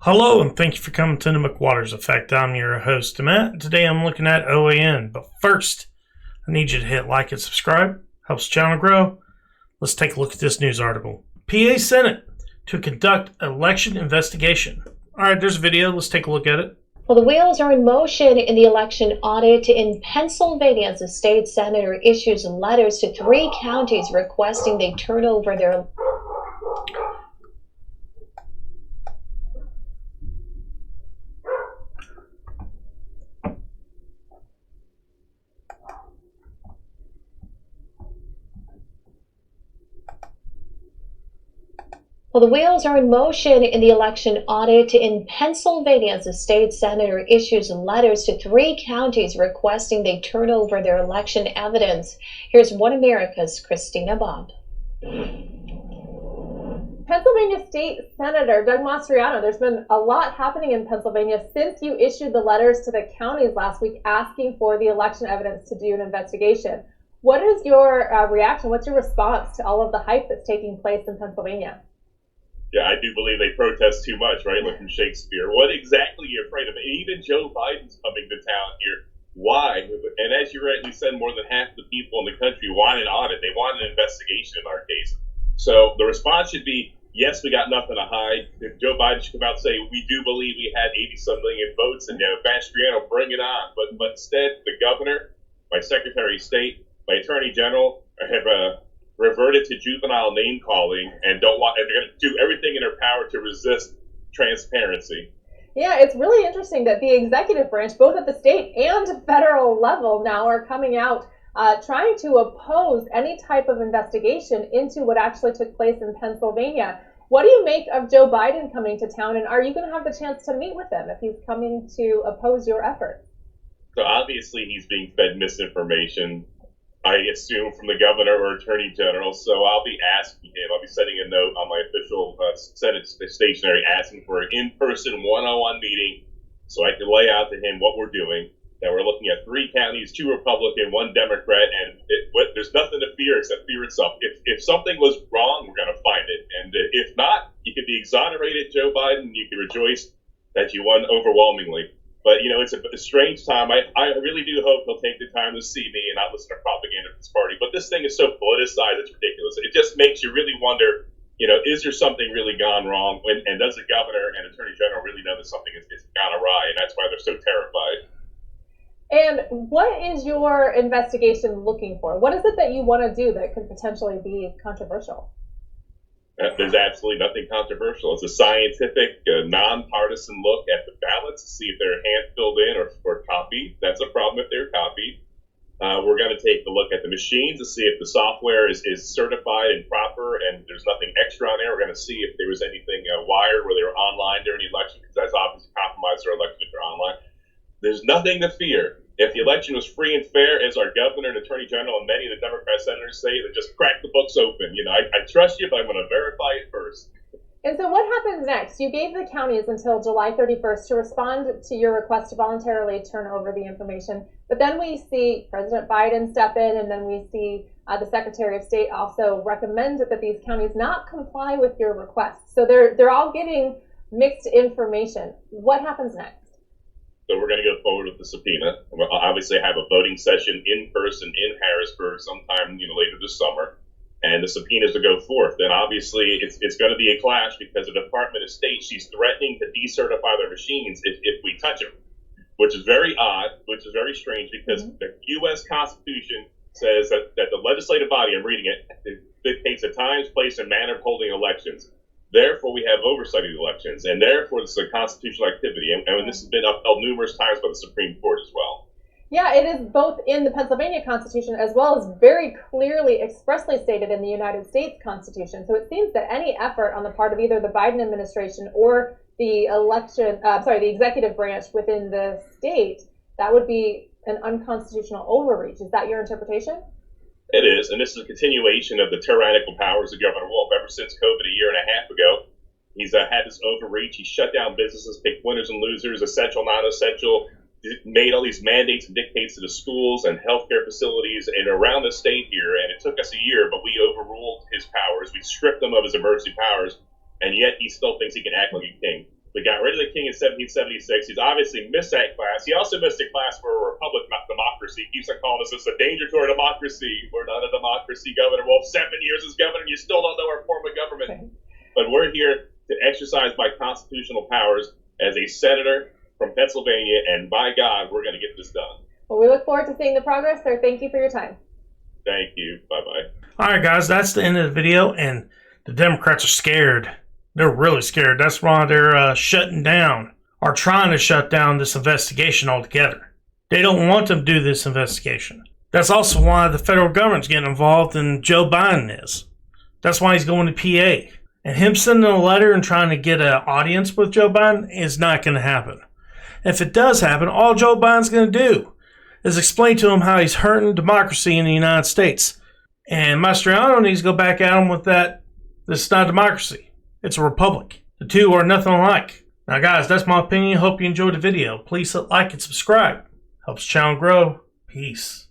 Hello, and thank you for coming to the McWattersaffect. I'm your host, Matt. Today I'm looking at OAN, but first, I need you to hit like and subscribe. Helps the channel grow. Let's take a look at this news article. PA Senate to conduct election investigation. All right, there's a video. Let's take a look at it. Well, the wheels are in motion in the election audit in Pennsylvania as the state senator issues letters to 3 counties requesting they turn over their Well, the wheels are in motion in the election audit in Pennsylvania as the state senator issues letters to 3 counties requesting they turn over their election evidence. Here's One America's Christina Bobb. Pennsylvania State Senator Doug Mastriano, there's been a lot happening in Pennsylvania since you issued the letters to the counties last week asking for the election evidence to do an investigation. What is your reaction? What's your response to all of the hype that's taking place in Pennsylvania? Yeah, I do believe they protest too much, right? Like from Shakespeare. What exactly are you afraid of? Even Joe Biden's coming to town here. Why? And as you rightly said, more than half the people in the country want an audit. They want an investigation in our case. So the response should be, yes, we got nothing to hide. If Joe Biden should come out and say, we do believe we had 80-some million votes, and Mastriano, bring it on. But instead, the governor, my Secretary of State, my Attorney General have reverted to juvenile name calling and they're going to do everything in their power to resist transparency. Yeah, it's really interesting that the executive branch, both at the state and federal level now, are coming out trying to oppose any type of investigation into what actually took place in Pennsylvania. What do you make of Joe Biden coming to town, and are you going to have the chance to meet with him if he's coming to oppose your efforts? So obviously he's being fed misinformation, I assume, from the governor or attorney general. So I'll be asking him, I'll be sending a note on my official Senate stationery asking for an in-person one-on-one meeting so I can lay out to him what we're doing, that we're looking at 3 counties, 2 Republican, 1 Democrat, and there's nothing to fear except fear itself. If something was wrong, we're going to find it. And if not, you can be exonerated, Joe Biden. You can rejoice that you won overwhelmingly. But, it's a strange time. I really do hope he'll take the time to see me and not listen to propaganda from this party. But this thing is so politicized, it's ridiculous. It just makes you really wonder, is there something really gone wrong? And does the governor and attorney general really know that something is gone awry? And that's why they're so terrified. And what is your investigation looking for? What is it that you want to do that could potentially be controversial? There's absolutely nothing controversial. It's a scientific, nonpartisan look at the ballots to see if they're hand-filled in or copied. That's a problem if they're copied. We're going to take a look at the machines to see if the software is certified and proper and there's nothing extra on there. We're going to see if there was anything wired where they were online during the election, because that's obviously compromised their election if they're online. There's nothing to fear. If the election was free and fair, as our governor and attorney general and many of the Democrat senators say, then just crack the books open. I trust you, but I'm going to verify it first. And so what happens next? You gave the counties until July 31st to respond to your request to voluntarily turn over the information. But then we see President Biden step in, and then we see the Secretary of State also recommend that these counties not comply with your request. So they're all getting mixed information. What happens next? So we're going to go forward with the subpoena. We'll obviously have a voting session in person in Harrisburg sometime later this summer, and the subpoenas will go forth. And obviously it's going to be a clash because the Department of State, she's threatening to decertify their machines if we touch them, which is very odd, which is very strange, because the U.S. Constitution says that the legislative body, I'm reading it, dictates the times, place, and manner of holding elections. Therefore, we have oversight of the elections, and therefore this is a constitutional activity. And this has been upheld numerous times by the Supreme Court as well. Yeah, it is both in the Pennsylvania Constitution as well as very clearly expressly stated in the United States Constitution. So it seems that any effort on the part of either the Biden administration or the the executive branch within the state, that would be an unconstitutional overreach. Is that your interpretation? It is, and this is a continuation of the tyrannical powers of Governor Wolf. Ever since COVID a year and a half ago, he's had this overreach. He shut down businesses, picked winners and losers, essential, non-essential, made all these mandates and dictates to the schools and healthcare facilities and around the state here. And it took us a year, but we overruled his powers. We stripped him of his emergency powers, and yet he still thinks he can act like a king. We got rid of the king in 1776. He's obviously missed that class. He also missed a class for a republic, not democracy. He keeps on calling us, it's a danger to our democracy. We're not a democracy, Governor. Well, 7 years as governor, and you still don't know our form of government. Okay. But we're here to exercise my constitutional powers as a senator from Pennsylvania, and by God, we're going to get this done. Well, we look forward to seeing the progress, sir. Thank you for your time. Thank you. Bye-bye. All right, guys, that's the end of the video, and the Democrats are scared. They're really scared. That's why they're shutting down or trying to shut down this investigation altogether. They don't want them to do this investigation. That's also why the federal government's getting involved and Joe Biden is. That's why he's going to PA. And him sending a letter and trying to get an audience with Joe Biden is not going to happen. If it does happen, all Joe Biden's going to do is explain to him how he's hurting democracy in the United States. And Mastriano needs to go back at him with that. This is not democracy. It's a republic. The two are nothing alike. Now, guys, that's my opinion. Hope you enjoyed the video. Please hit like and subscribe. Helps the channel grow. Peace.